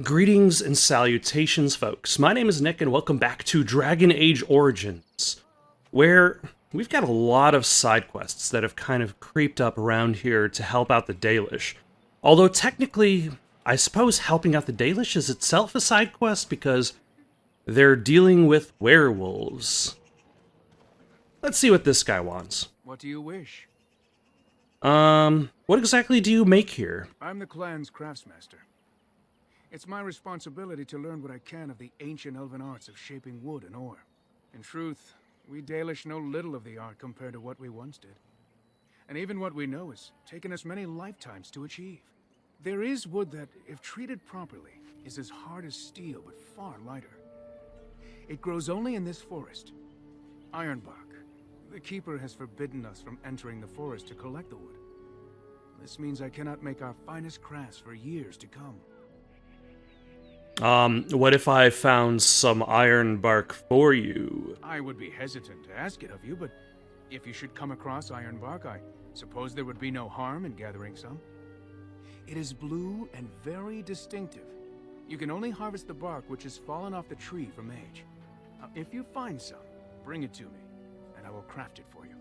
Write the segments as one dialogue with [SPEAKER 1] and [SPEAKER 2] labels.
[SPEAKER 1] Greetings and salutations, folks. My name is Nick, and welcome back to Dragon Age Origins, where we've got a lot of side quests that have kind of creeped up around here to help out the Dalish. Although technically, I suppose helping out the Dalish is itself a side quest because they're dealing with werewolves. Let's see what this guy wants.
[SPEAKER 2] What do you wish?
[SPEAKER 1] What exactly do you make here?
[SPEAKER 2] I'm the clan's craftsmaster. It's my responsibility to learn what I can of the ancient elven arts of shaping wood and ore. In truth, we Dalish know little of the art compared to what we once did. And even what we know has taken us many lifetimes to achieve. There is wood that, if treated properly, is as hard as steel but far lighter. It grows only in this forest, Ironbark. The Keeper has forbidden us from entering the forest to collect the wood. This means I cannot make our finest crafts for years to come.
[SPEAKER 1] What if I found some iron bark for you?
[SPEAKER 2] I would be hesitant to ask it of you, but if you should come across Ironbark, I suppose there would be no harm in gathering some. It is blue and very distinctive. You can only harvest the bark which has fallen off the tree from age. Now, if you find some, bring it to me, and I will craft it for you.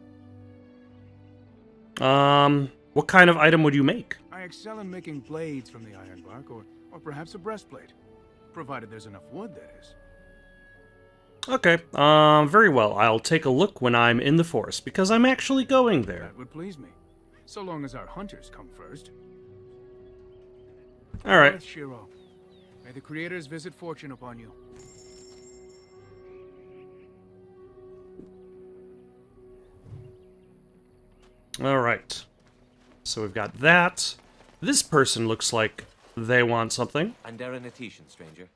[SPEAKER 1] What kind of item would you make?
[SPEAKER 2] I excel in making blades from the ironbark, or perhaps a breastplate. Provided there's enough wood, that is.
[SPEAKER 1] Okay, very well. I'll take a look when I'm in the forest, because I'm actually going there.
[SPEAKER 2] That would please me. So long as our hunters come first.
[SPEAKER 1] Alright.
[SPEAKER 2] Shiro. May the creators visit fortune upon you.
[SPEAKER 1] Alright. So we've got that. This person looks like they want something.
[SPEAKER 3] I'm Darren, stranger.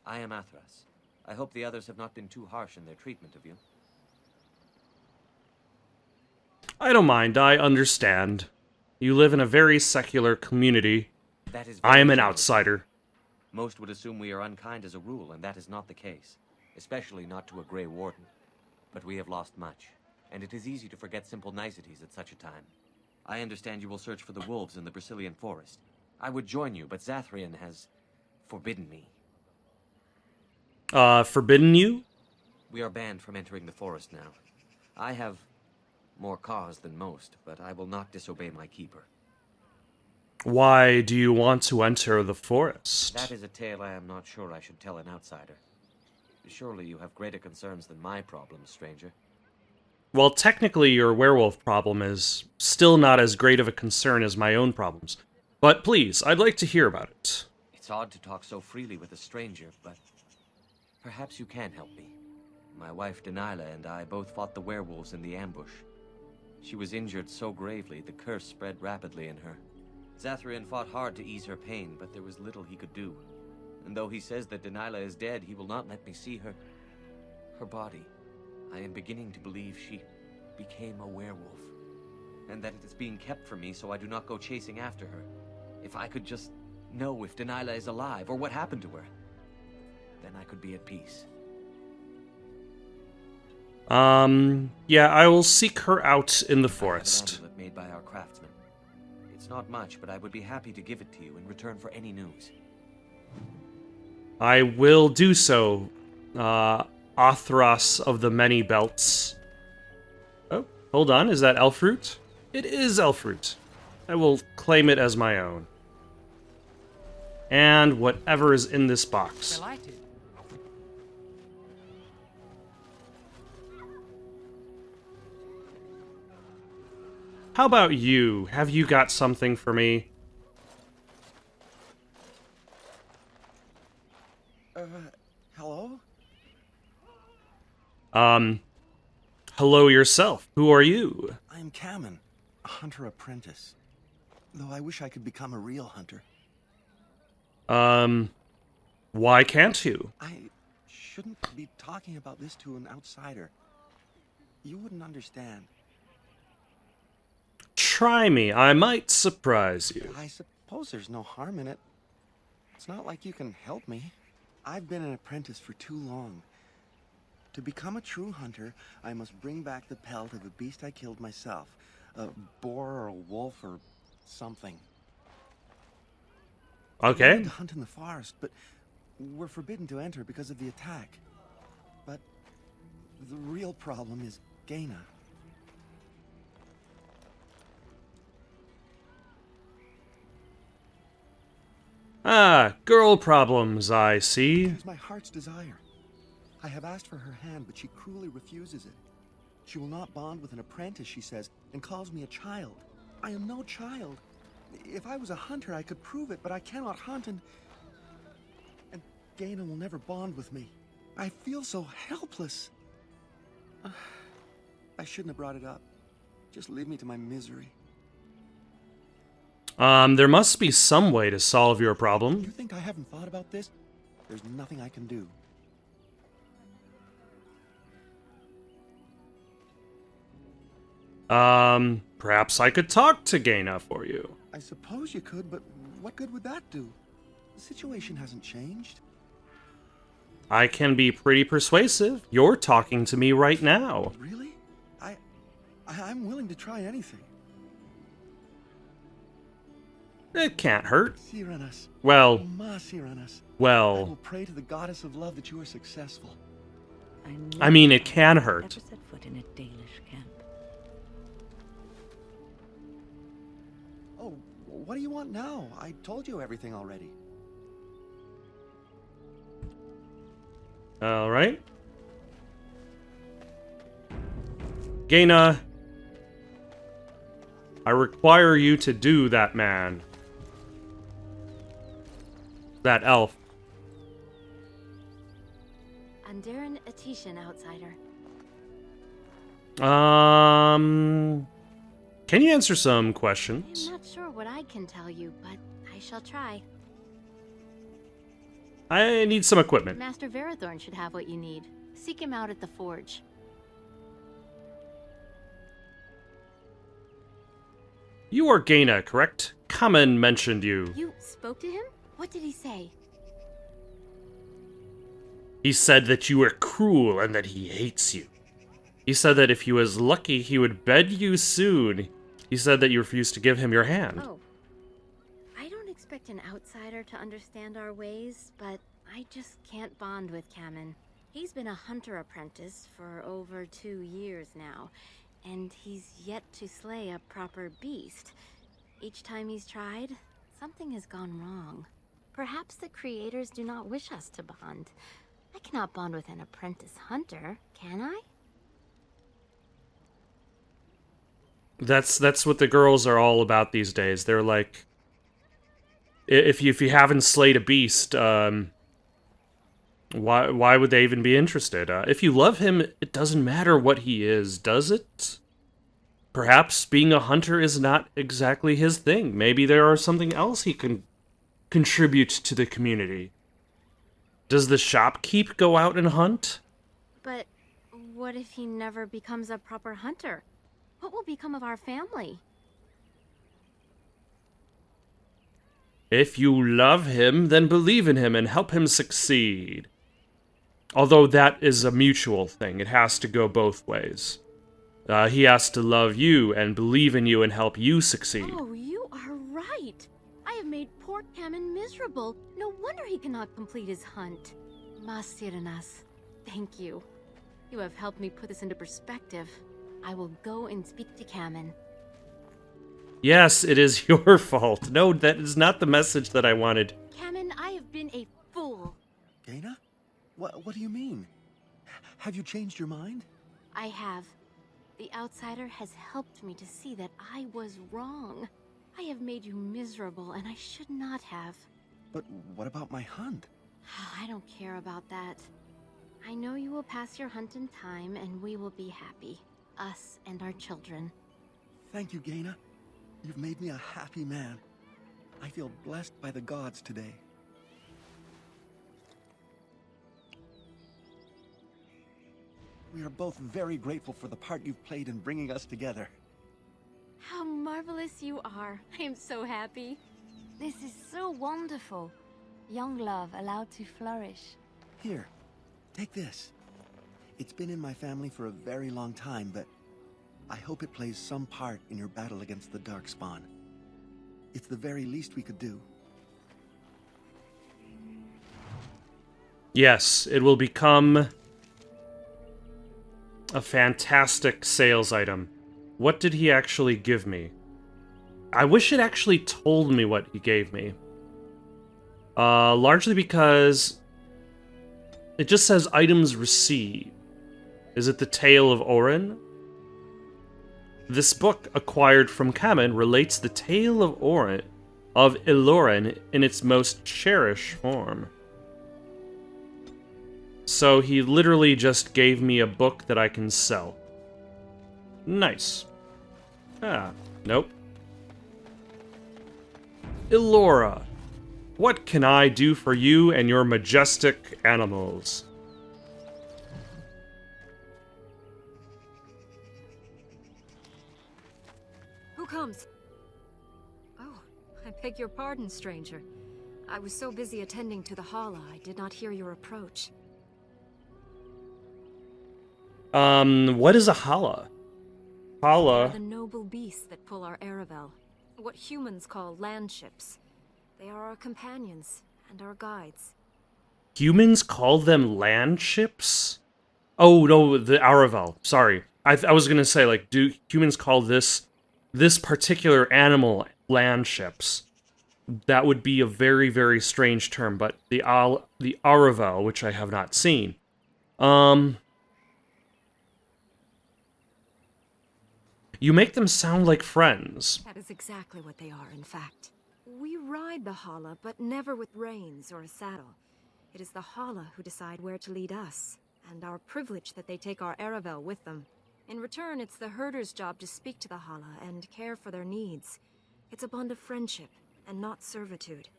[SPEAKER 3] I am Athras. I hope the others have not been too harsh in their treatment of you.
[SPEAKER 1] I don't mind, I understand. You live in a very secular community.
[SPEAKER 3] That is
[SPEAKER 1] I am an
[SPEAKER 3] generous.
[SPEAKER 1] outsider.
[SPEAKER 3] Most would assume we are unkind as a rule, and that is not the case. Especially not to a Grey Warden. But we have lost much, and it is easy to forget simple niceties at such a time. I understand you will search for the wolves in the Brazilian forest. I would join you, but Zathrian has forbidden me.
[SPEAKER 1] Forbidden you?
[SPEAKER 3] We are banned from entering the forest now. I have more cause than most, but I will not disobey my keeper.
[SPEAKER 1] Why do you want to enter the forest?
[SPEAKER 3] That is a tale I am not sure I should tell an outsider. Surely you have greater concerns than my problems, stranger.
[SPEAKER 1] Well, technically your werewolf problem is still not as great of a concern as my own problems. But please, I'd like to hear about it.
[SPEAKER 3] It's odd to talk so freely with a stranger, but perhaps you can help me. My wife Delilah and I both fought the werewolves in the ambush. She was injured so gravely, the curse spread rapidly in her. Zathrian fought hard to ease her pain, but there was little he could do. And though he says that Delilah is dead, he will not let me see her body. I am beginning to believe she became a werewolf, and that it is being kept from me so I do not go chasing after her. If I could just know if Delilah is alive, or what happened to her, then I could be at peace.
[SPEAKER 1] Yeah, I will seek her out in the
[SPEAKER 3] I have
[SPEAKER 1] forest.
[SPEAKER 3] an amulet made by our craftsman. It's not much, but I would be happy to give it to you in return for any news.
[SPEAKER 1] I will do so, Athras of the Many Belts. Oh, hold on, is that elf fruit? It is elf fruit. I will claim it as my own. And whatever is in this box.
[SPEAKER 4] Delighted.
[SPEAKER 1] How about you? Have you got something for me?
[SPEAKER 5] Hello?
[SPEAKER 1] Hello yourself. Who are you?
[SPEAKER 5] I am Kamen, a hunter apprentice. Though I wish I could become a real hunter.
[SPEAKER 1] Why can't you?
[SPEAKER 5] I shouldn't be talking about this to an outsider. You wouldn't understand.
[SPEAKER 1] Try me. I might surprise you.
[SPEAKER 5] I suppose there's no harm in it. It's not like you can help me. I've been an apprentice for too long. To become a true hunter, I must bring back the pelt of a beast I killed myself. A boar or a wolf or something.
[SPEAKER 1] Okay.
[SPEAKER 5] We wanted to hunt in the forest, but we're forbidden to enter because of the attack. But the real problem is Gaina.
[SPEAKER 1] Ah, girl problems, I see.
[SPEAKER 5] She's my heart's desire. I have asked for her hand, but she cruelly refuses it. She will not bond with an apprentice, she says, and calls me a child. I am no child. If I was a hunter, I could prove it, but I cannot hunt, and Gaina will never bond with me. I feel so helpless. I shouldn't have brought it up. Just leave me to my misery.
[SPEAKER 1] There must be some way to solve your
[SPEAKER 5] You
[SPEAKER 1] problem.
[SPEAKER 5] think I haven't thought about this? There's nothing I can do.
[SPEAKER 1] Perhaps I could talk to Gaina for you.
[SPEAKER 5] I suppose you could, but what good would that do? The situation hasn't changed.
[SPEAKER 1] I can be pretty persuasive. You're talking to me right now.
[SPEAKER 5] Really? I'm willing to try anything.
[SPEAKER 1] It can't hurt.
[SPEAKER 5] Siranas.
[SPEAKER 1] Well,
[SPEAKER 5] Ma Siranas. I
[SPEAKER 1] well,
[SPEAKER 5] will pray to the goddess of love that you are successful.
[SPEAKER 1] I mean, it can hurt.
[SPEAKER 4] Never set foot in a Dalish camp.
[SPEAKER 5] Oh, what do you want now? I told you everything already.
[SPEAKER 1] All right. Gaina, I require you to do that man. That elf.
[SPEAKER 6] Andaran Atishan, outsider.
[SPEAKER 1] Can you answer some
[SPEAKER 6] I'm
[SPEAKER 1] questions?
[SPEAKER 6] not sure what I can tell you, but I shall try.
[SPEAKER 1] I need some equipment.
[SPEAKER 6] Master Verathorn should have what you need. Seek him out at the forge.
[SPEAKER 1] You are Gaina, correct? Kamen mentioned you.
[SPEAKER 6] You spoke to him? What did he say?
[SPEAKER 1] He said that you were cruel and that he hates you. He said that if he was lucky, he would bed you soon. He said that you refused to give him your hand.
[SPEAKER 6] Oh. I don't expect an outsider to understand our ways, but I just can't bond with Kamen. He's been a hunter apprentice for over 2 years now, and he's yet to slay a proper beast. Each time he's tried, something has gone wrong. Perhaps the creators do not wish us to bond. I cannot bond with an apprentice hunter, can I?
[SPEAKER 1] That's what the girls are all about these days. They're like, if you haven't slayed a beast, why would they even be interested? If you love him, it doesn't matter what he is, does it? Perhaps being a hunter is not exactly his thing. Maybe there are something else he can contribute to the community. Does the shopkeep go out and hunt?
[SPEAKER 6] But what if he never becomes a proper hunter? What will become of our family?
[SPEAKER 1] If you love him, then believe in him and help him succeed. Although that is a mutual thing. It has to go both ways. He has to love you and believe in you and help you succeed.
[SPEAKER 6] Oh, you are right. I have made poor Kamen miserable. No wonder he cannot complete his hunt. Masiranas, thank you. You have helped me put this into perspective. I will go and speak to Kamen.
[SPEAKER 1] Yes, it is your fault. No, that is not the message that I wanted.
[SPEAKER 6] Kamen, I have been a fool.
[SPEAKER 5] Gaina? What do you mean? Have you changed your mind?
[SPEAKER 6] I have. The outsider has helped me to see that I was wrong. I have made you miserable, and I should not have.
[SPEAKER 5] But what about my hunt?
[SPEAKER 6] I don't care about that. I know you will pass your hunt in time, and we will be happy. Us and our children.
[SPEAKER 5] Thank you, Gaina. You've made me a happy man. I feel blessed by the gods today. We are both very grateful for the part you've played in bringing us together.
[SPEAKER 6] How marvelous you are. I am so happy.
[SPEAKER 7] This is so wonderful. Young love allowed to flourish.
[SPEAKER 5] Here, take this. It's been in my family for a very long time, but I hope it plays some part in your battle against the Darkspawn. It's the very least we could do.
[SPEAKER 1] Yes, it will become a fantastic sales item. What did he actually give me? I wish it actually told me what he gave me. Largely because it just says items received. Is it the Tale of Orin? This book, acquired from Kamen, relates the tale of Ilorin in its most cherished form. So he literally just gave me a book that I can sell. Nice. Ah, nope. Ilora, what can I do for you and your majestic animals?
[SPEAKER 8] Who comes? Oh, I beg your pardon, stranger. I was so busy attending to the Hala, I did not hear your approach.
[SPEAKER 1] What is a Hala?
[SPEAKER 8] They are
[SPEAKER 1] Hala.
[SPEAKER 8] the noble beasts that pull our Aravel. What humans call land ships. They are our companions and our guides.
[SPEAKER 1] Humans call them land ships? Oh, no, the Aravel. Sorry. I was gonna say, like, do humans call this particular animal land ships? That would be a very, very strange term, but the Aravel, which I have not seen. You make them sound like friends.
[SPEAKER 8] That is exactly what they are, in fact. We ride the Hala, but never with reins or a saddle. It is the Hala who decide where to lead us, and our privilege that they take our Aravel with them. In return, it's the herder's job to speak to the Hala and care for their needs. It's a bond of friendship, and not servitude.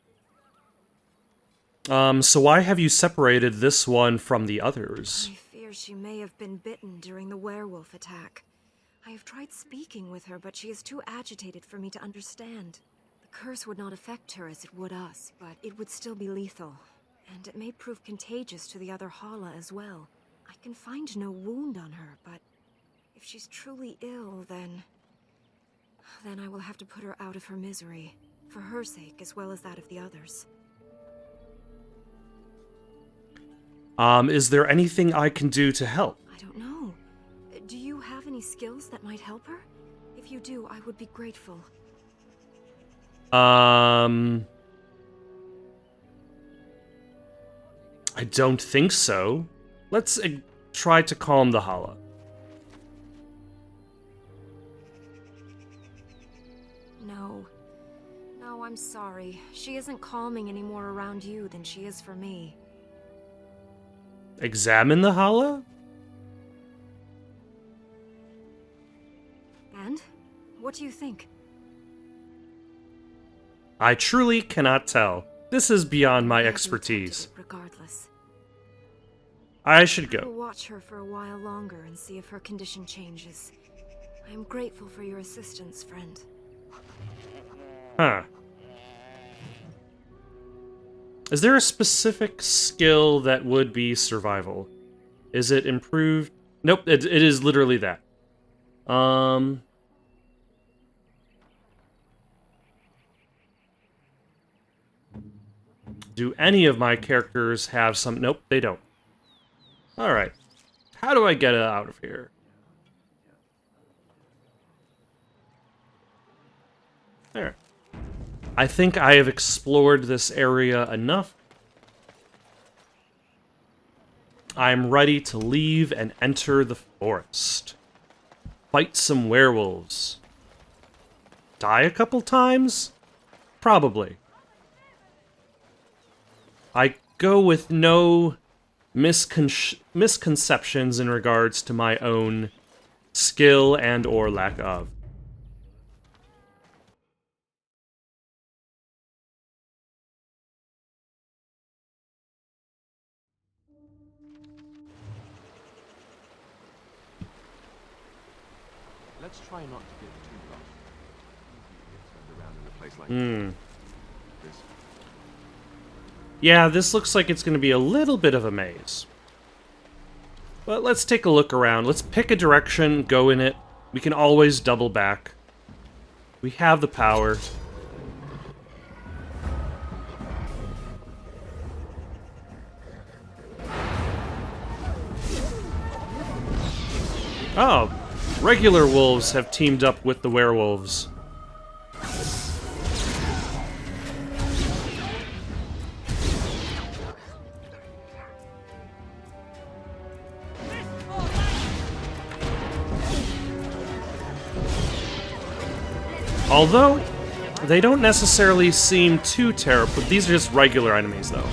[SPEAKER 1] So why have you separated this one from the others?
[SPEAKER 8] I fear she may have been bitten during the werewolf attack. I have tried speaking with her, but she is too agitated for me to understand. The curse would not affect her as it would us, but it would still be lethal. And it may prove contagious to the other Hala as well. I can find no wound on her, but if she's truly ill, then I will have to put her out of her misery. For her sake, as well as that of the others.
[SPEAKER 1] Is there anything I can do to help?
[SPEAKER 8] I don't know. Do you have any skills that might help her? If you do, I would be grateful.
[SPEAKER 1] I don't think so. Let's try to calm the Hala.
[SPEAKER 8] No. No, I'm sorry. She isn't calming any more around you than she is for me.
[SPEAKER 1] Examine the Hala?
[SPEAKER 8] And? What do you think?
[SPEAKER 1] I truly cannot tell. This is beyond my
[SPEAKER 8] I'd be
[SPEAKER 1] expertise.
[SPEAKER 8] tempted regardless.
[SPEAKER 1] I should
[SPEAKER 8] We'll
[SPEAKER 1] go.
[SPEAKER 8] watch her for a while longer and see if her condition changes. I am grateful for your assistance, friend.
[SPEAKER 1] Huh. Is there a specific skill that would be survival? Is it improved? Nope, it is literally that. Do any of my characters have some... Nope, they don't. Alright. How do I get out of here? There. I think I have explored this area enough. I'm ready to leave and enter the forest. Fight some werewolves. Die a couple times? Probably. I go with no misconceptions in regards to my own skill and or lack of.
[SPEAKER 9] Let's try not to get too lost. Turned around in a place like this.
[SPEAKER 1] Yeah, this looks like it's going to be a little bit of a maze. But let's take a look around. Let's pick a direction, go in it. We can always double back. We have the power. Oh, regular wolves have teamed up with the werewolves. Although, they don't necessarily seem too terrible. These are just regular enemies, though.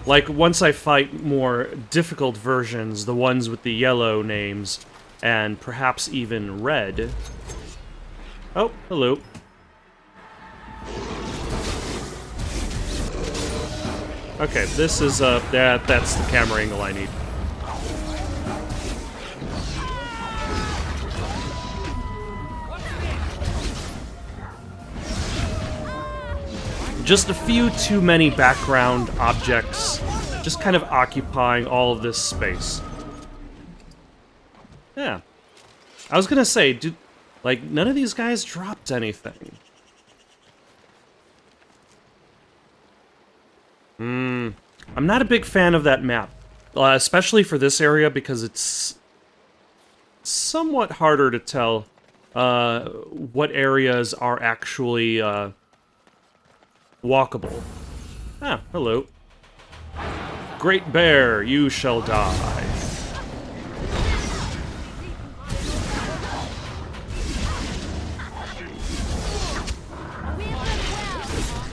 [SPEAKER 1] Like, once I fight more difficult versions, the ones with the yellow names, and perhaps even red... Oh, hello. Okay, this is, that's the camera angle I need. Just a few too many background objects, just kind of occupying all of this space. Yeah. I was gonna say, like, none of these guys dropped anything. I'm not a big fan of that map. Especially for this area, because it's somewhat harder to tell what areas are actually walkable. Ah, hello. Great bear, you shall die.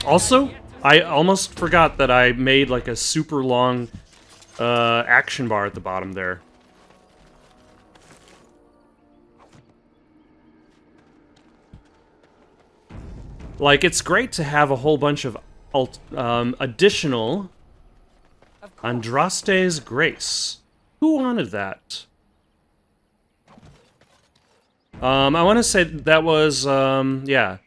[SPEAKER 1] Also, I almost forgot that I made like a super long action bar at the bottom there. Like, it's great to have a whole bunch of additional Andraste's Grace. Who wanted that? I want to say that was, yeah.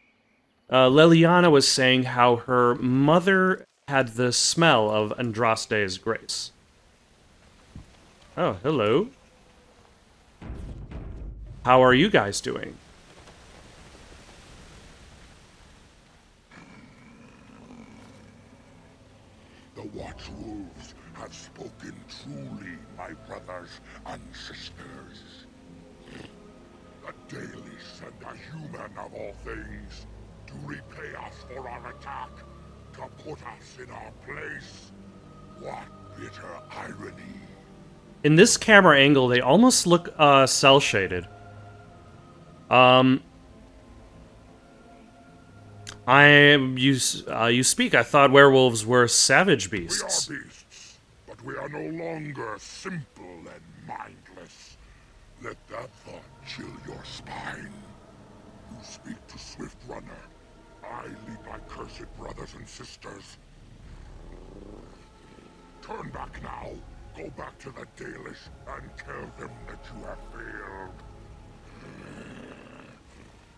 [SPEAKER 1] Leliana was saying how her mother had the smell of Andraste's Grace. Oh, hello. How are you guys doing?
[SPEAKER 10] The Watchwolves have spoken truly, my brothers and sisters. The Dalish sent a human of all things to repay us for our attack, to put us in our place. What bitter irony.
[SPEAKER 1] In this camera angle, they almost look cel-shaded. You speak. I thought werewolves were savage beasts.
[SPEAKER 10] We are beasts, but we are no longer simple and mindless. Let that thought chill your spine. You speak to Swift Runner. I lead my cursed brothers and sisters. Turn back now. Go back to the Dalish and tell them that you have failed.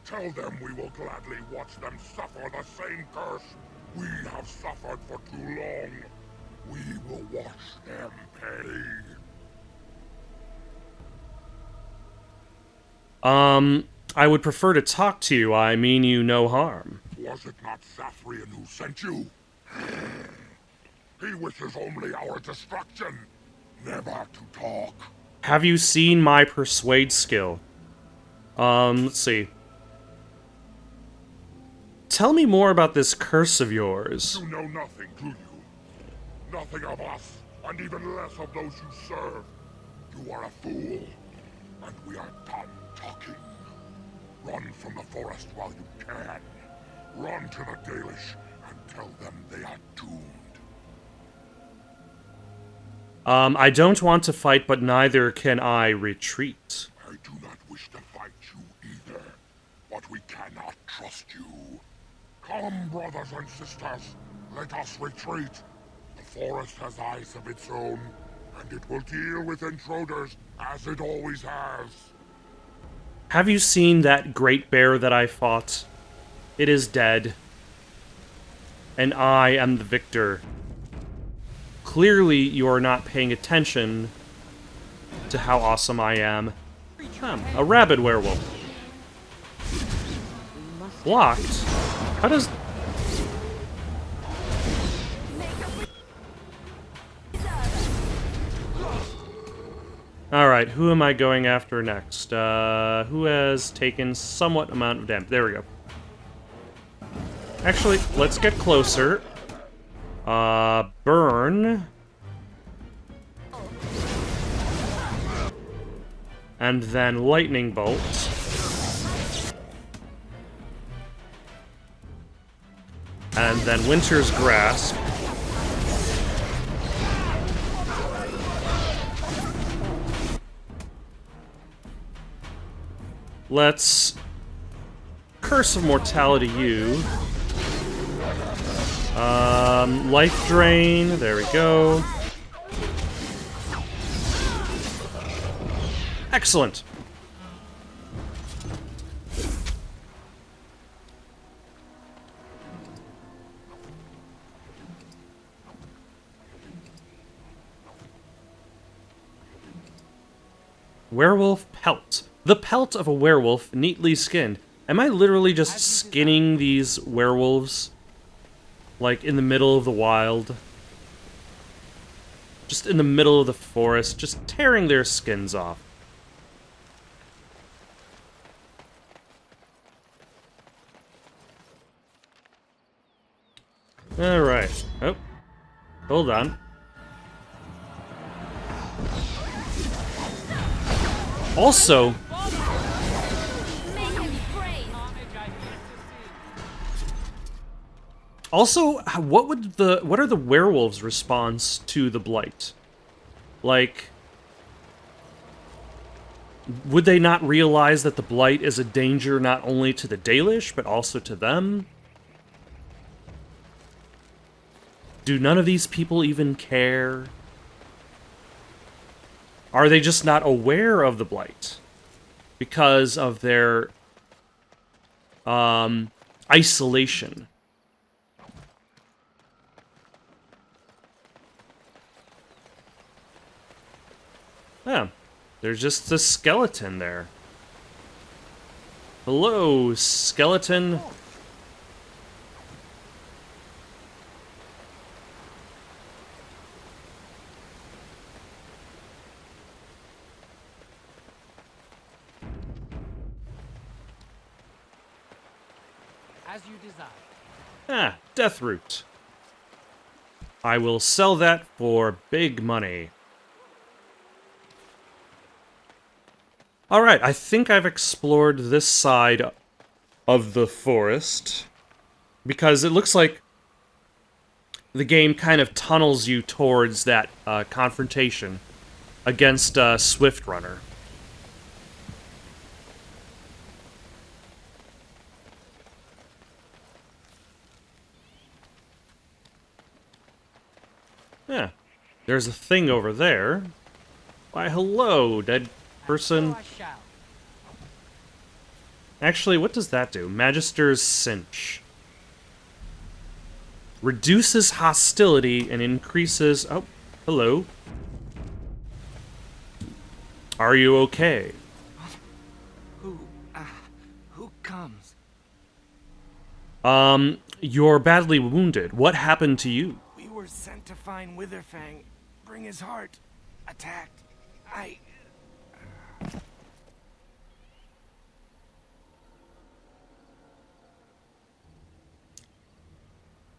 [SPEAKER 10] Tell them we will gladly watch them suffer the same curse we have suffered for too long. We will watch them pay.
[SPEAKER 1] I would prefer to talk to you. I mean you no harm.
[SPEAKER 10] Was it not Sathrian who sent you? He wishes only our destruction, never to talk.
[SPEAKER 1] Have you seen my persuade skill? Let's see. Tell me more about this curse of yours.
[SPEAKER 10] You know nothing, do you? Nothing of us, and even less of those you serve. You are a fool, and we are done talking. Run from the forest while you can. Run to the Dalish and tell them they are doomed.
[SPEAKER 1] I don't want to fight, but neither can I retreat.
[SPEAKER 10] I do not wish to fight you either, but we cannot trust you. Come, brothers and sisters, let us retreat. The forest has eyes of its own, and it will deal with intruders as it always has.
[SPEAKER 1] Have you seen that great bear that I fought? It is dead. And I am the victor. Clearly, you are not paying attention to how awesome I am. A rabid werewolf. Blocked? How does... Alright, who am I going after next? Who has taken somewhat amount of damage? There we go. Actually, let's get closer. Burn. And then lightning bolt. And then Winter's Grasp. Let's Curse of Mortality you. Life Drain, there we go. Excellent. Werewolf pelt. The pelt of a werewolf, neatly skinned. Am I literally just skinning these werewolves? Like, in the middle of the wild? Just in the middle of the forest, just tearing their skins off. Alright. Oh. Hold on. Also... Also, what are the werewolves' response to the blight? Like, would they not realize that the blight is a danger not only to the Dalish, but also to them? Do none of these people even care? Are they just not aware of the blight because of their isolation? Yeah, there's just a skeleton there. Hello, skeleton.
[SPEAKER 11] As you desire.
[SPEAKER 1] Ah, death root. I will sell that for big money. Alright, I think I've explored this side of the forest. Because it looks like the game kind of tunnels you towards that confrontation against Swift Runner. Yeah, there's a thing over there. Why, hello, dead person. Actually, what does that do? Magister's Cinch. Reduces hostility and increases... Oh, hello. Are you okay?
[SPEAKER 5] Who comes?
[SPEAKER 1] You're badly wounded. What happened to you?
[SPEAKER 5] We were sent to find Witherfang. Bring his heart. Attacked.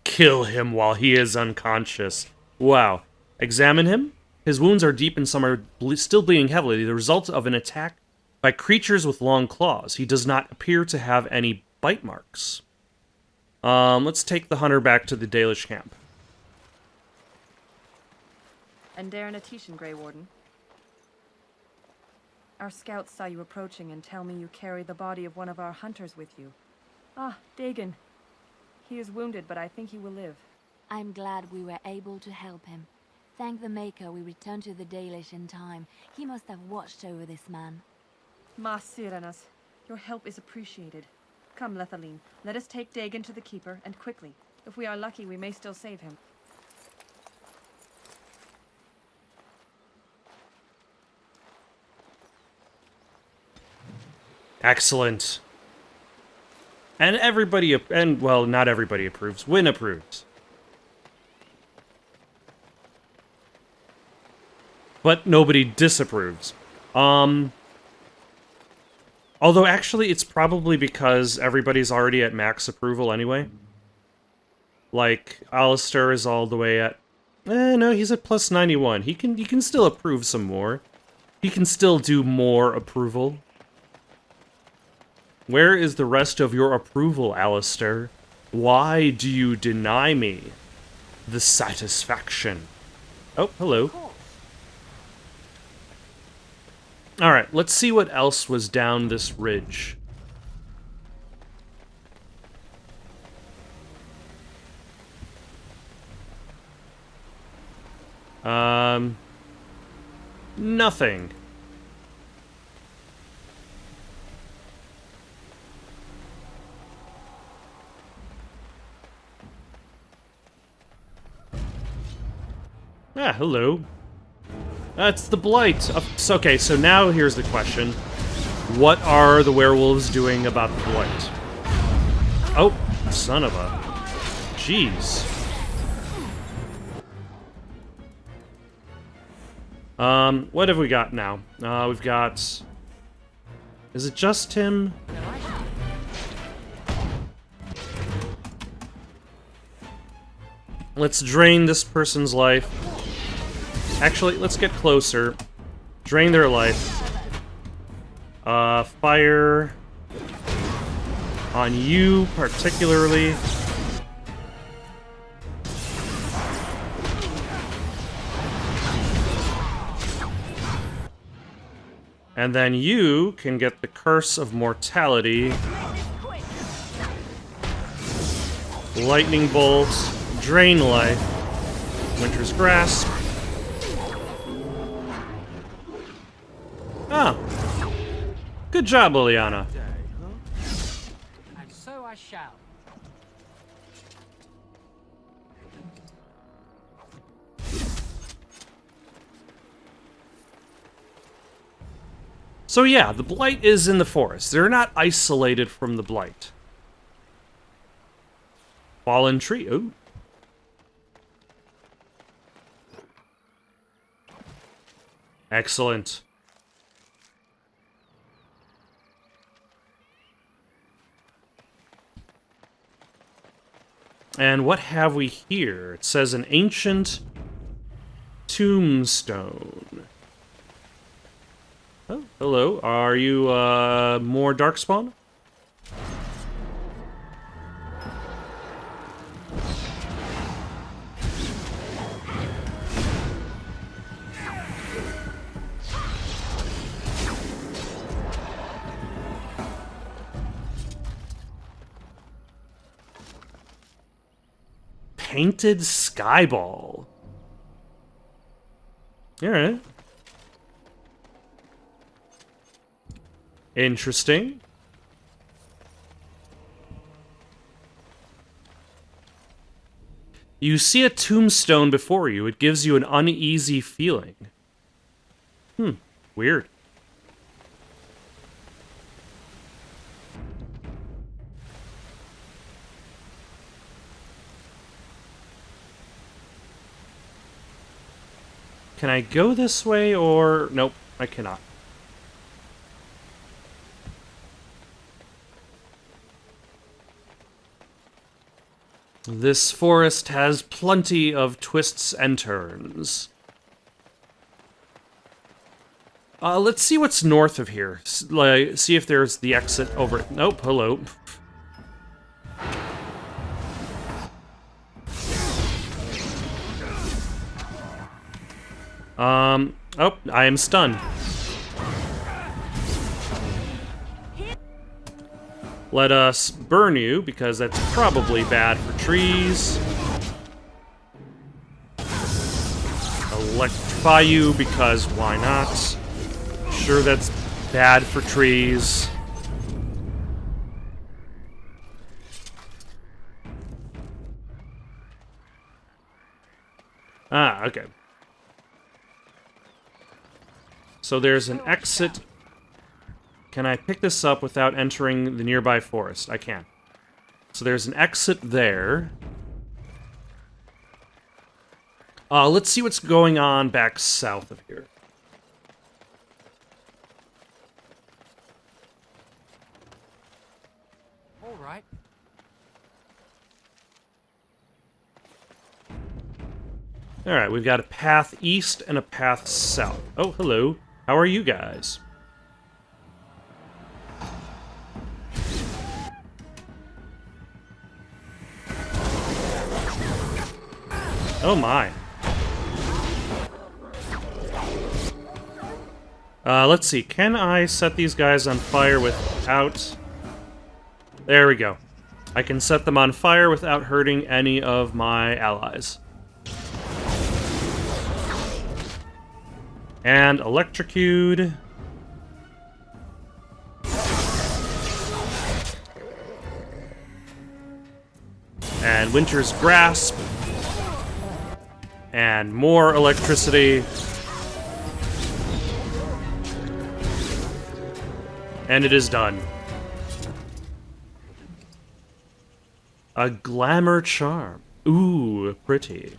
[SPEAKER 1] Kill him while he is unconscious. Wow. Examine him. His wounds are deep and some are still bleeding heavily, the result of an attack by creatures with long claws. He does not appear to have any bite marks. Let's take the hunter back to the Dalish camp.
[SPEAKER 12] And Darren Atishan, Grey Warden. Our scouts saw you approaching and tell me you carry the body of one of our hunters with you. Ah, Dagon. He is wounded, but I think he will live.
[SPEAKER 7] I'm glad we were able to help him. Thank the Maker we returned to the Dalish in time. He must have watched over this man.
[SPEAKER 12] Ma Sirenas, your help is appreciated. Come, Lethaline, let us take Dagon to the Keeper, and quickly. If we are lucky, we may still save him.
[SPEAKER 1] Excellent. And everybody, well, not everybody approves. Wynn approves. But nobody disapproves. Although, actually, it's probably because everybody's already at max approval anyway. Like, Alistair is all the way at... no, he's at plus 91. He can still approve some more. He can still do more approval. Where is the rest of your approval, Alistair? Why do you deny me the satisfaction? Oh, hello. Alright, let's see what else was down this ridge. Nothing. Ah, hello. That's the Blight. Okay, so now here's the question. What are the werewolves doing about the Blight? Oh, son of a... Jeez. What have we got now? We've got... Is it just him? Let's drain this person's life. Actually, let's get closer. Drain their life. Fire on you particularly. And then you can get the Curse of Mortality. Lightning Bolt. Drain life. Winter's Grasp. Ah. Good job, Liliana.
[SPEAKER 11] And so I shall.
[SPEAKER 1] So yeah, the Blight is in the forest. They're not isolated from the Blight. Fallen tree. Ooh. Excellent. And what have we here? It says an ancient tombstone. Oh, hello. Are you, more Darkspawn? Painted Skyball. Alright. Interesting. You see a tombstone before you. It gives you an uneasy feeling. Weird. Can I go this way or... Nope, I cannot. This forest has plenty of twists and turns. Let's see what's north of here. See if there's the exit over... Nope, hello. Oh, I am stunned. Let us burn you, because that's probably bad for trees. Electrify you, because why not? Sure, that's bad for trees. Ah, okay. So there's an exit. Can I pick this up without entering the nearby forest? I can. So there's an exit there. Let's see what's going on back south of here. Alright, we've got a path east and a path south. Oh, hello. How are you guys? Oh my. Let's see. Can I set these guys on fire without... There we go. I can set them on fire without hurting any of my allies. And electrocute. And Winter's Grasp. And more electricity. And it is done. A glamour charm. Ooh, pretty.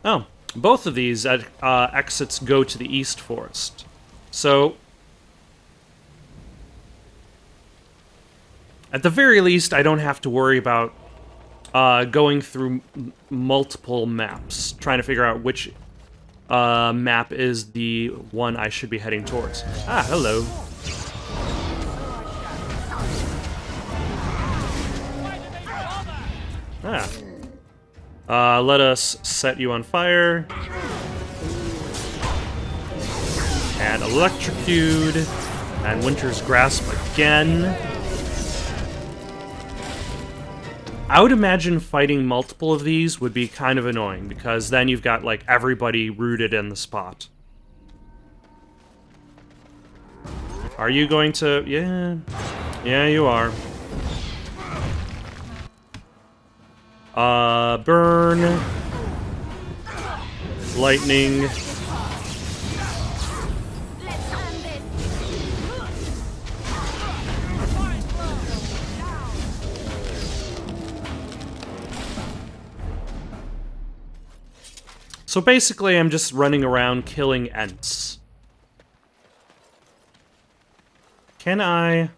[SPEAKER 1] Oh, both of these exits go to the East Forest. So, at the very least, I don't have to worry about going through multiple maps, trying to figure out which map is the one I should be heading towards. Ah, hello. Ah. Let us set you on fire. And electrocute. And Winter's Grasp again. I would imagine fighting multiple of these would be kind of annoying, because then you've got, like, everybody rooted in the spot. Are you going to... Yeah. Yeah, you are. Burn. Lightning. So basically, I'm just running around killing Ents. Can I...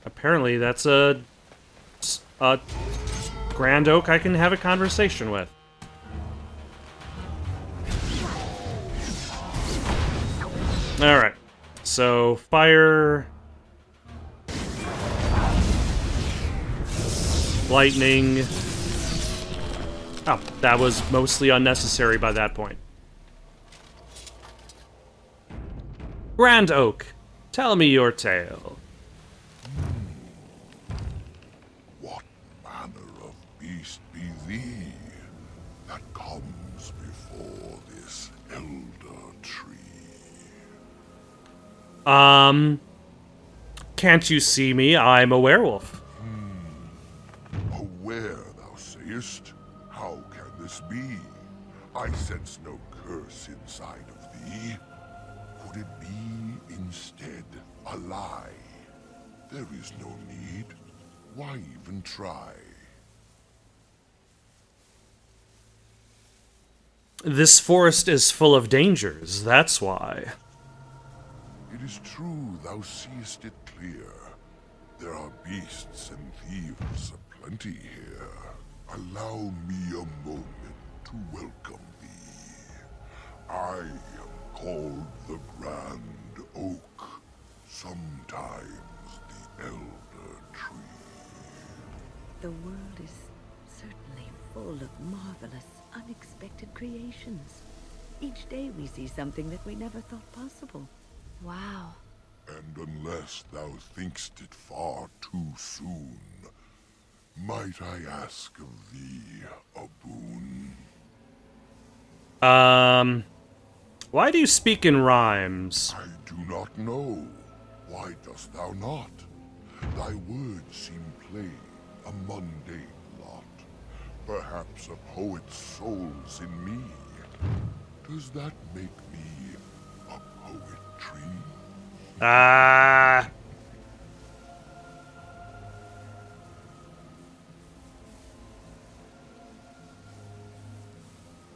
[SPEAKER 1] Apparently, that's a Grand Oak I can have a conversation with. Alright. So, fire... Lightning... Oh, that was mostly unnecessary by that point. Grand Oak, tell me your tale.
[SPEAKER 10] What manner of beast be thee that comes before this elder tree?
[SPEAKER 1] Can't you see me? I'm a werewolf.
[SPEAKER 10] A were, thou sayest? How can this be? I sense no curse inside of thee. Could it be instead a lie? There is no need. Why even try?
[SPEAKER 1] This forest is full of dangers, that's why.
[SPEAKER 10] It is true thou seest it clear. There are beasts and thieves aplenty here. Allow me a moment to welcome thee. I am called the Grand Oak, sometimes the Elder Tree.
[SPEAKER 4] The world is certainly full of marvelous, unexpected creations. Each day we see something that we never thought possible.
[SPEAKER 8] Wow.
[SPEAKER 10] And unless thou thinkst it far too soon, might I ask of thee a boon?
[SPEAKER 1] Why do you speak in rhymes?
[SPEAKER 10] I do not know. Why dost thou not? Thy words seem plain, a mundane lot. Perhaps a poet's soul's in me. Does that make me a poetry?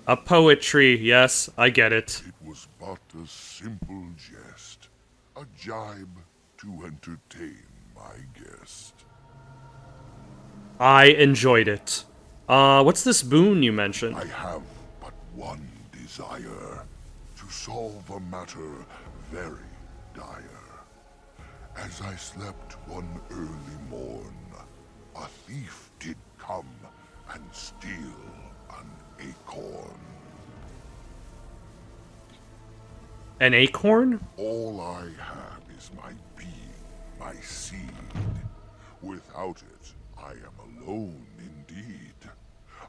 [SPEAKER 1] A poetry, yes, I get it.
[SPEAKER 10] It was but a simple jest, a jibe to entertain my guest.
[SPEAKER 1] I enjoyed it. What's this boon you mentioned?
[SPEAKER 10] I have but one desire, to solve a matter very dire. As I slept one early morn, a thief did come and steal an acorn.
[SPEAKER 1] An acorn?
[SPEAKER 10] All I have is my being, my seed. Without it, I am alone indeed.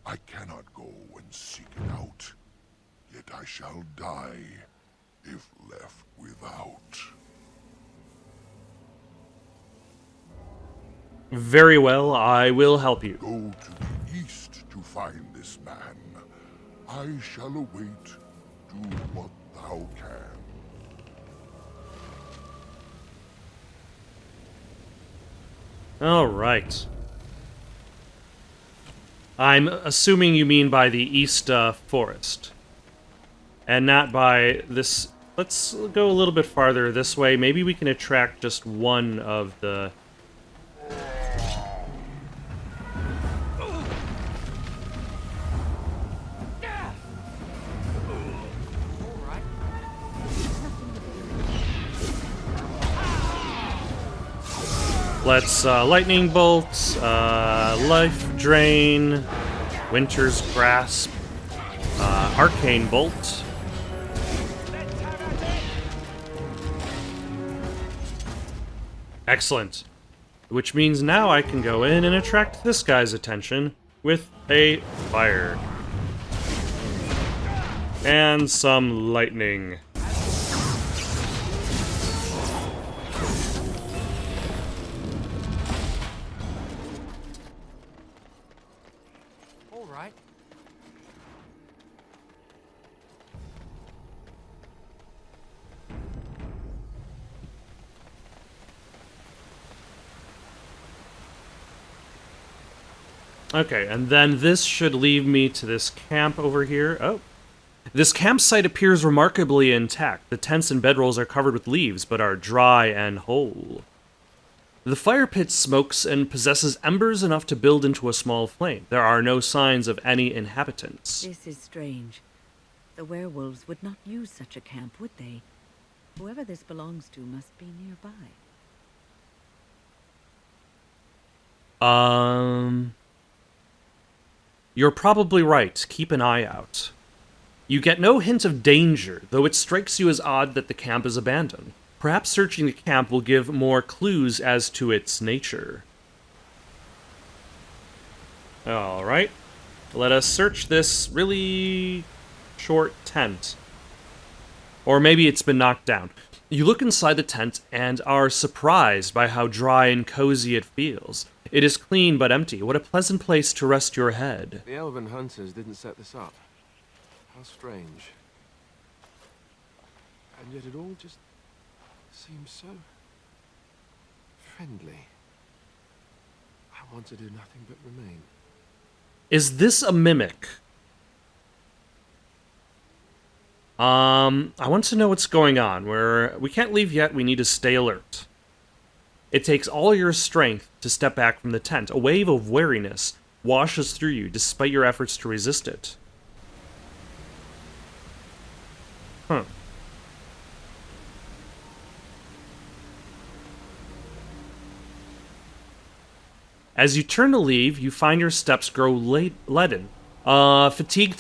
[SPEAKER 10] I cannot go and seek it out, yet I shall die if left without.
[SPEAKER 1] Very well, I will help you.
[SPEAKER 10] Go to the east to find this man. I shall await. Do what thou can.
[SPEAKER 1] All right. I'm assuming you mean by the east forest. And not by this... Let's go a little bit farther this way. Maybe we can attract just one of the... Let's lightning bolt, life drain, winter's grasp, arcane bolt. Excellent. Which means now I can go in and attract this guy's attention with a fire. And some lightning.
[SPEAKER 11] All right.
[SPEAKER 1] Okay, and then this should lead me to this camp over here. Oh. This campsite appears remarkably intact. The tents and bedrolls are covered with leaves, but are dry and whole. The fire pit smokes and possesses embers enough to build into a small flame. There are no signs of any inhabitants.
[SPEAKER 4] This is strange. The werewolves would not use such a camp, would they? Whoever this belongs to must be nearby.
[SPEAKER 1] You're probably right. Keep an eye out. You get no hint of danger, though it strikes you as odd that the camp is abandoned. Perhaps searching the camp will give more clues as to its nature. Alright. Let us search this really short tent. Or maybe it's been knocked down. You look inside the tent and are surprised by how dry and cozy it feels. It is clean but empty. What a pleasant place to rest your head.
[SPEAKER 9] The elven hunters didn't set this up. How strange. And yet it all just seems so friendly. I want to do nothing but remain.
[SPEAKER 1] Is this a mimic? I want to know what's going on. We can't leave yet, we need to stay alert. It takes all your strength to step back from the tent. A wave of wariness washes through you despite your efforts to resist it. Huh. As you turn to leave, you find your steps grow leaden. Fatigue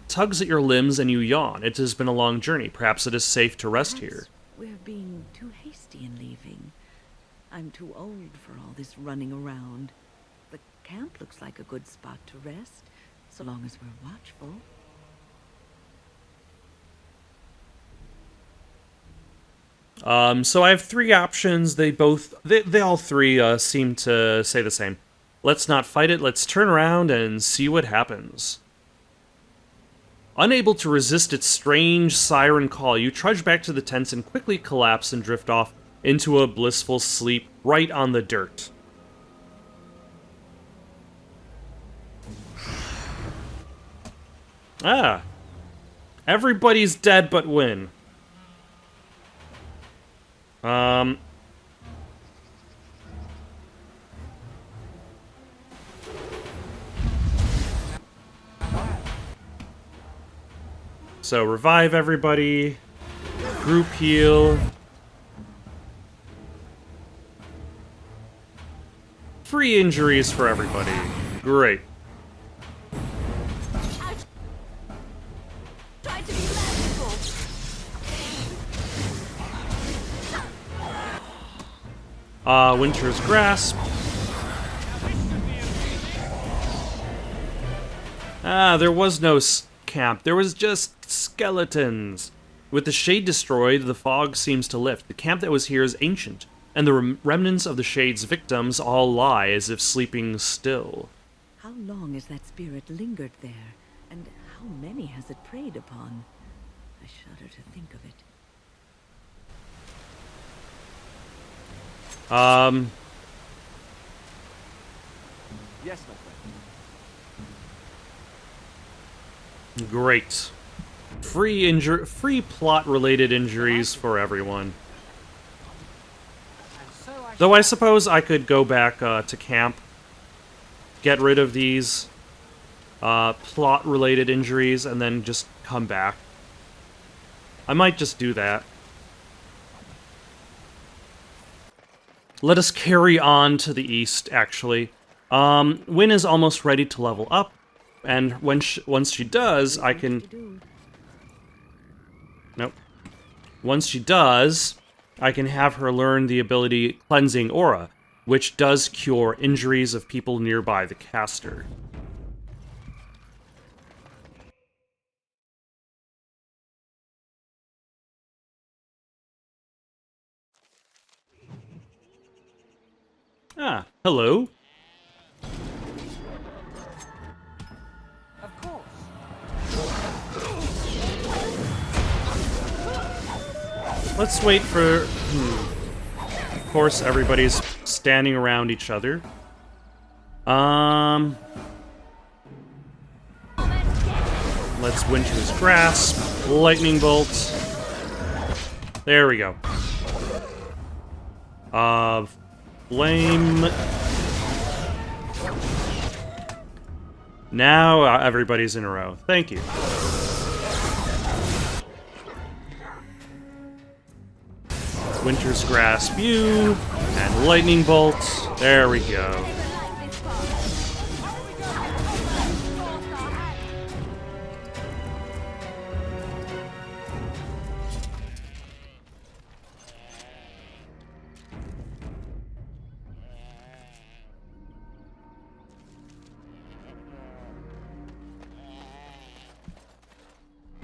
[SPEAKER 1] tugs at your limbs and you yawn. It has been a long journey. Perhaps it is safe to rest here.
[SPEAKER 4] We're being too hasty in leaving. I'm too old for all this running around. The camp looks like a good spot to rest, so long as we're watchful.
[SPEAKER 1] So I have three options. They all three seem to say the same. Let's not fight it. Let's turn around and see what happens. Unable to resist its strange siren call, you trudge back to the tents and quickly collapse and drift off into a blissful sleep right on the dirt. Ah. Everybody's dead but Win. So revive everybody. Group heal. Free injuries for everybody. Great.
[SPEAKER 7] Try to be merciful.
[SPEAKER 1] Winter's Grasp. There was no camp. There was just skeletons. With the shade destroyed, the fog seems to lift. The camp that was here is ancient, and the remnants of the shade's victims all lie as if sleeping still.
[SPEAKER 4] How long has that spirit lingered there, and how many has it preyed upon? I shudder to think of it.
[SPEAKER 9] Yes, my friend.
[SPEAKER 1] Great. Free plot-related injuries for everyone. Though I suppose I could go back to camp, get rid of these plot-related injuries, and then just come back. I might just do that. Let us carry on to the east, actually. Wynn is almost ready to level up, and once she does, I can... Nope. Once she does, I can have her learn the ability Cleansing Aura, which does cure injuries of people nearby the caster. Ah, hello.
[SPEAKER 11] Of course.
[SPEAKER 1] Let's wait for... Of course, everybody's standing around each other. Let's Winter's Grasp. Lightning Bolt. There we go. Flame. Now everybody's in a row. Thank you. Winter's Grasp you, and Lightning Bolt. There we go.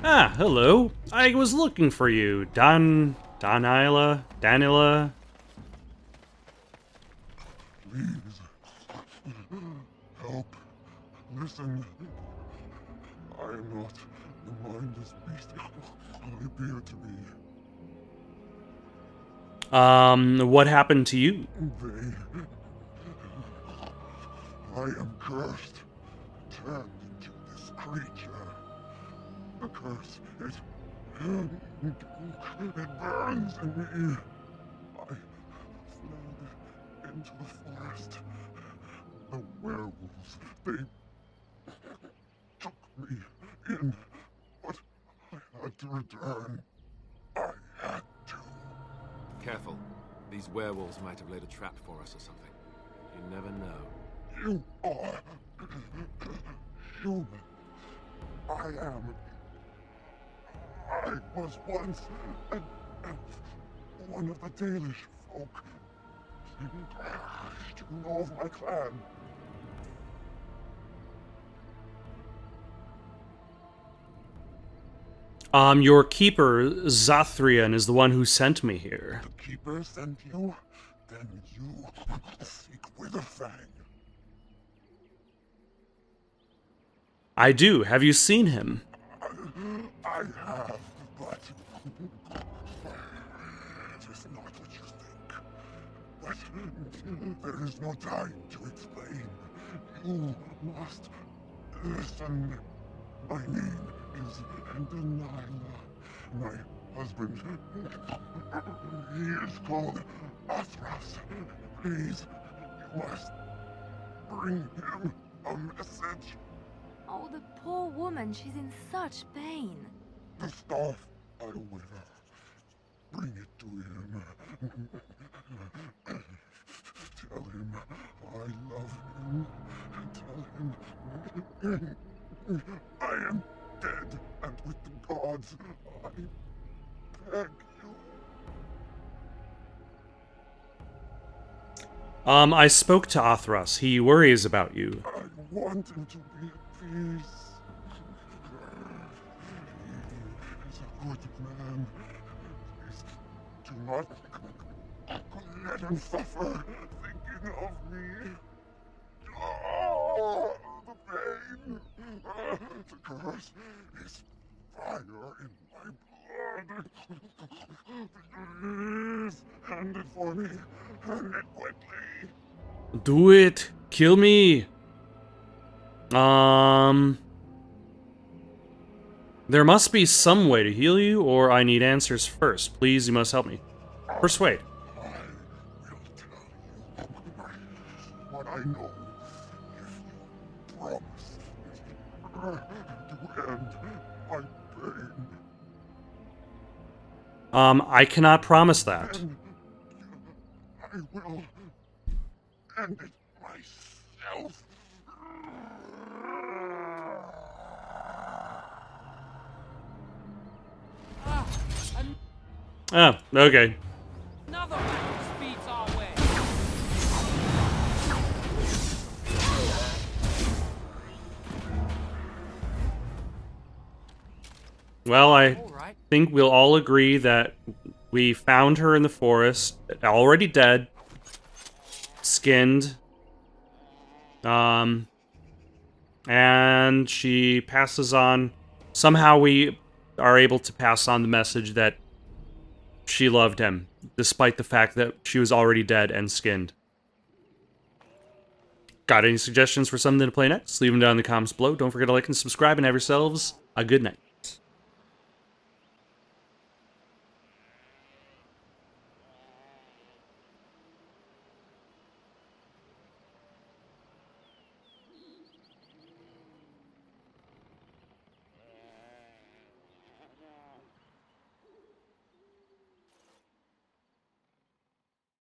[SPEAKER 1] Ah, hello. I was looking for you, Danila.
[SPEAKER 10] Please. Help. Listen. I am not the mindless beast I appear to be.
[SPEAKER 1] What happened to you?
[SPEAKER 10] I am cursed. Turned into this creature. The curse, it burns in me. I fled into the forest. The werewolves, they took me in, but I had to return. I had to.
[SPEAKER 9] Careful. These werewolves might have laid a trap for us or something. You never know.
[SPEAKER 10] You are human. I am. I was once an elf, one of the Dalish folk. You know of my clan.
[SPEAKER 1] Your keeper, Zathrian, is the one who sent me here.
[SPEAKER 10] The keeper sent you? Then you seek Witherfang.
[SPEAKER 1] I do. Have you seen him?
[SPEAKER 10] I have, but it is not what you think. But there is no time to explain. You must listen. My name is Delilah. My husband, he is called Athras. Please, you must bring him a message.
[SPEAKER 7] Oh, the poor woman, she's in such pain.
[SPEAKER 10] The staff I wear. Bring it to him. Tell him I love him. Tell him I am dead, and with the gods, I beg you.
[SPEAKER 1] I spoke to Athras. He worries about you.
[SPEAKER 10] I want him to be at peace. He is a good man. Please do not let him suffer thinking of me. Oh, the pain. The curse is fire in my blood. Please, hand it for me. Hand it quickly.
[SPEAKER 1] Do it. Kill me. There must be some way to heal you, or I need answers first. Please, you must help me. Persuade.
[SPEAKER 10] I will tell you what I know if you promise to end my pain.
[SPEAKER 1] I cannot promise that.
[SPEAKER 10] Then I will end it myself.
[SPEAKER 1] Oh, okay.
[SPEAKER 11] Another one speeds our way.
[SPEAKER 1] Well, I
[SPEAKER 11] All right.
[SPEAKER 1] think we'll all agree that we found her in the forest, already dead, skinned, and she passes on. Somehow we are able to pass on the message that she loved him, despite the fact that she was already dead and skinned. Got any suggestions for something to play next? Leave them down in the comments below. Don't forget to like and subscribe, and have yourselves a good night.